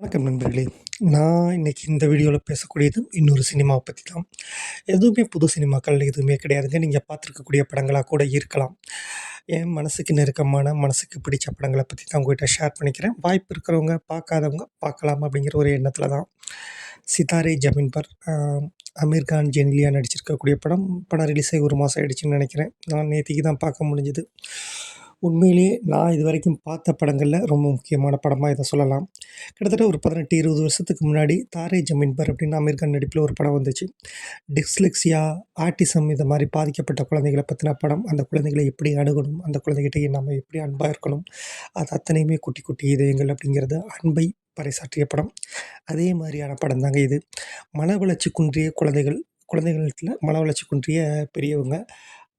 வணக்கம் நண்பர்களே! நான் இன்னைக்கு இந்த வீடியோல பேசக்கூடியது இன்னொரு சினிமாவ பத்தி தான். எதுவுமே புது சினிமாக்கள் எதுவுமே கிடையாதுங்க. நீங்க பார்த்துருக்கக்கூடிய படங்களா கூட இருக்கலாம். என் மனசுக்கு நெருக்கமான, மனசுக்கு பிடிச்ச படங்கள பத்தி தான் உங்ககிட்ட ஷேர் பண்ணிக்கிறேன். வாய்ப்பு இருக்கிறவங்க, பார்க்காதவங்க பார்க்கலாம் அப்படிங்கிற ஒரு எண்ணத்தில தான். சிதாரே ஜமீன் பர் அமீர் கான், ஜெனிலியா நடிச்சிருக்கக்கூடிய படம். படம் ரிலீஸ் ஆகி 1 மாசம் ஆயிடுச்சுன்னு நெனைக்கிறேன். நான் நேத்திக்கு தான் பார்க்க முடிஞ்சது. உண்மையிலேயே நான் இதுவரைக்கும் பார்த்த படங்கள்ல ரொம்ப முக்கியமான படமா இத சொல்லலாம். கிட்டத்தட்ட ஒரு 18, 20 வருஷத்துக்கு முன்னாடி தாரே ஜமீன் பர் அப்படின்னு அமீர் கான் நடிப்பில ஒரு படம் வந்துச்சு. டிஸ்லெக்ஸியா, ஆட்டிசம் இந்த மாரி பாதிக்கப்பட்ட குழந்தைகள பத்தின படம். அந்த குழந்தைகள எப்படி அணுகணும்? அந்த குழந்தைகிட்ட நம்ம எப்படி அன்பா இருக்கணும்? அது அத்தனையுமே குட்டி, குட்டி இதயங்கள் அப்படிங்கிறது அன்பை பறைசாற்றிய படம். அதே மாரியான படம் தாங்க இது. மன வளர்ச்சி குன்றிய குழந்தைகள், குழந்தைகளத்துல மன வளர்ச்சி குன்றிய பெரியவங்க.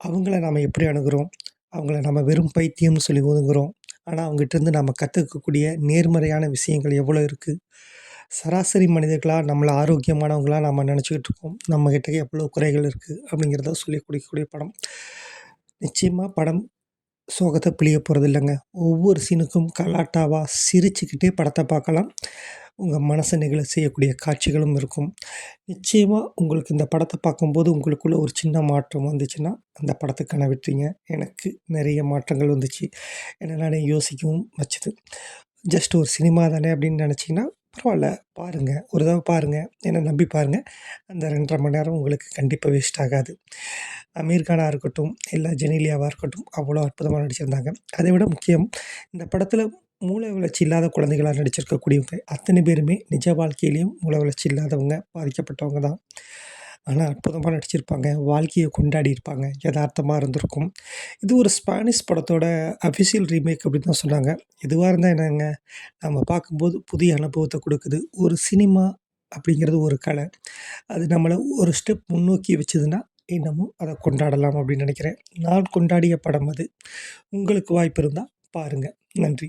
அவங்கள நாம எப்படி அணுகுறோம்? அவங்கள நம்ம வெறும் பைத்தியம்னு சொல்லி ஒதுங்குறோம். ஆனா, அவங்ககிட்டருந்து நம்ம கத்துக்கக்கூடிய நேர்மறையான விஷயங்கள் எவ்வளோ இருக்கு? சராசரி மனிதர்களா நம்மள ஆரோக்கியமானவங்களா நம்ம நெனச்சுக்கிட்டு இருக்கோம். நம்மகிட்ட எவ்வளோ குறைகள் இருக்கு? அப்படிங்கிறத சொல்லிக் குடுக்கக்கூடிய படம். நிச்சயமா படம் சோகத்த பிழிய போறதில்லங்க. ஒவ்வொரு சீனுக்கும் கலாட்டாவா சிரிச்சுக்கிட்டே படத்த பார்க்கலாம். உங்க மனச நெகிழ செய்யக்கூடிய காட்சிகளும் இருக்கும். நிச்சயமா உங்களுக்கு இந்த படத்த பார்க்கும்போது உங்களுக்குள்ள ஒரு சின்ன மாற்றம் வந்துச்சுன்னா, அந்த படத்துக்கான வெற்றிங்க. எனக்கு நெறைய மாற்றங்கள் வந்துச்சு. என்ன நானே யோசிக்கவும் வச்சது. ஜஸ்ட் ஒரு சினிமா தானே அப்படின்னு நெனச்சீங்கன்னா, பரவால்ல பாருங்க. ஒரு தடவ பாருங்க. என்ன நம்பி பாருங்க. அந்த 2 1/2 மணி நேரம் உங்களுக்கு கண்டிப்பா வேஸ்ட் ஆகாது. அமீர் கானா இருக்கட்டும், இல்ல ஜெனிலியாவா இருக்கட்டும், அவ்வளோ அற்புதமா நடிச்சிருந்தாங்க. அதை விட முக்கியம், இந்த படத்தில மூளை வளர்ச்சி இல்லாத குழந்தைகளா நடிச்சிருக்கக்கூடியவங்க அத்தனை பேருமே நிஜ வாழ்க்கையிலயும் மூளை வளர்ச்சி இல்லாதவங்க, பாதிக்கப்பட்டவங்க தான். ஆனா அற்புதமா நடிச்சிருப்பாங்க. வாழ்க்கைய கொண்டாடியிருப்பாங்க. எதார்த்தமா இருந்திருக்கும். இது ஒரு ஸ்பானிஷ் படத்தோட அஃபிஷியல் ரீமேக் அப்படின்னு தான் சொன்னாங்க. எதுவா இருந்தா என்னங்க, நம்ம பார்க்கும்போது புதிய அனுபவத்த குடுக்குது. ஒரு சினிமா அப்படிங்கிறது ஒரு கலை. அது நம்மள ஒரு ஸ்டெப் முன்னோக்கி வச்சதுன்னா, இன்னமும் அத கொண்டாடலாம் அப்படின்னு நெனைக்கிறேன். நான் கொண்டாடிய படம் அது. உங்களுக்கு வாய்ப்பு இருந்தா பாருங்க. நன்றி.